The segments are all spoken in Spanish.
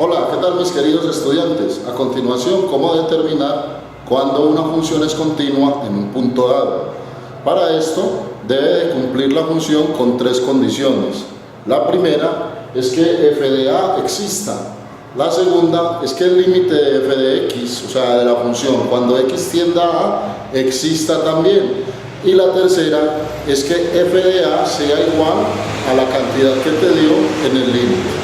Hola, ¿qué tal mis queridos estudiantes? A continuación, ¿cómo determinar cuando una función es continua en un punto dado? Para esto, debe de cumplir la función con tres condiciones. La primera es que f de a exista. La segunda es que el límite de f de x, o sea, de la función, cuando x tienda a a, exista también. Y la tercera es que f de a sea igual a la cantidad que te dio en el límite.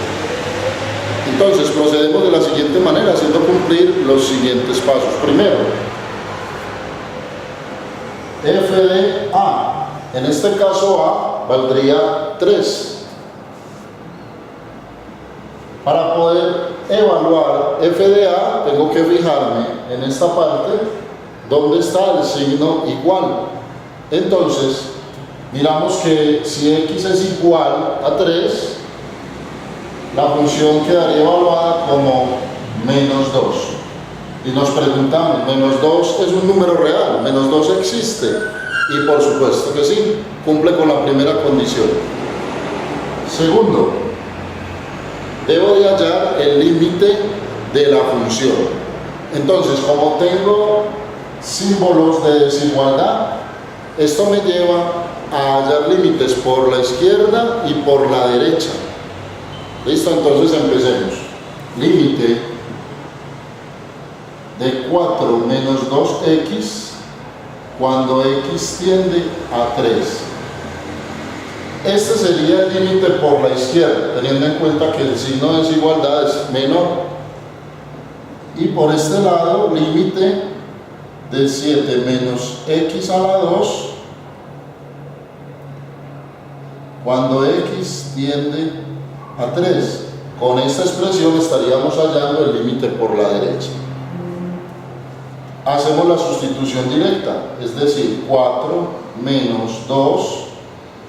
Entonces procedemos de la siguiente manera, haciendo cumplir los siguientes pasos. Primero, f de a, en este caso a valdría 3. Para poder evaluar f de a, tengo que fijarme en esta parte donde está el signo igual. Entonces, miramos que si x es igual a 3, la función quedaría evaluada como menos 2. Y nos preguntamos, menos 2 es un número real, menos 2 existe. Y por supuesto que sí, cumple con la primera condición. Segundo, debo de hallar el límite de la función. Entonces, como tengo símbolos de desigualdad, esto me lleva a hallar límites por la izquierda y por la derecha. ¿Listo? Entonces empecemos. Límite de 4 menos 2x cuando x tiende a 3. Este sería el límite por la izquierda, teniendo en cuenta que el signo de desigualdad es menor. Y por este lado, límite de 7 menos x a la 2 cuando x tiende a 3. Con esta expresión estaríamos hallando el límite por la derecha. Hacemos la sustitución directa, es decir, 4 menos 2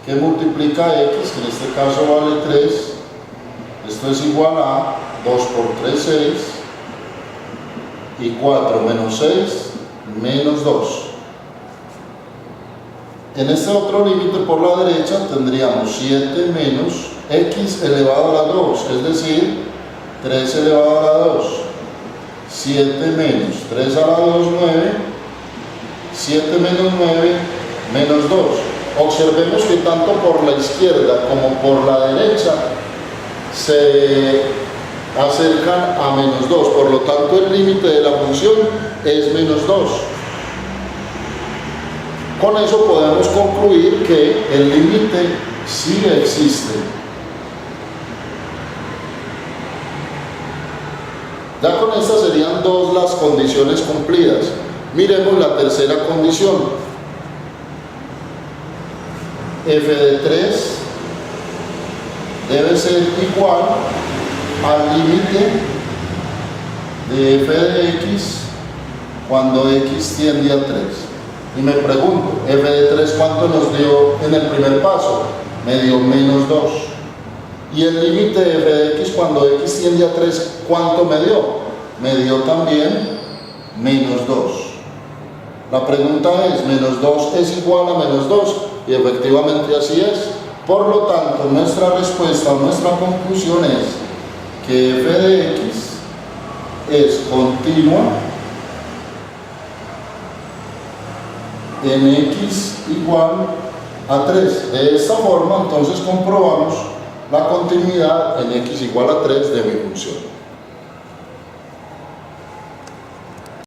que multiplica x, que en este caso vale 3. Esto es igual a 2 por 3, 6, y 4 menos 6, menos 2. En este otro límite por la derecha tendríamos 7 menos x elevado a la 2, es decir, 3 elevado a la 2. 7 menos 3 a la 2, 9. 7 menos 9, menos 2. Observemos que tanto por la izquierda como por la derecha se acercan a menos 2. Por lo tanto, el límite de la función es menos 2. Con eso podemos concluir que el límite sí existe. Ya con estas serían dos las condiciones cumplidas. Miremos la tercera condición. f de 3 debe ser igual al límite de f de x cuando x tiende a 3. Y me pregunto, f de 3 ¿cuánto nos dio en el primer paso? Me dio menos 2. Y el límite de f de x cuando x tiende a 3, ¿cuánto me dio? Me dio también menos 2. La pregunta es, ¿menos 2 es igual a menos 2? Y efectivamente así es. Por lo tanto, nuestra respuesta, nuestra conclusión es que f de x es continua en x igual a 3. De esta forma, entonces comprobamos la continuidad en x igual a 3 de mi función.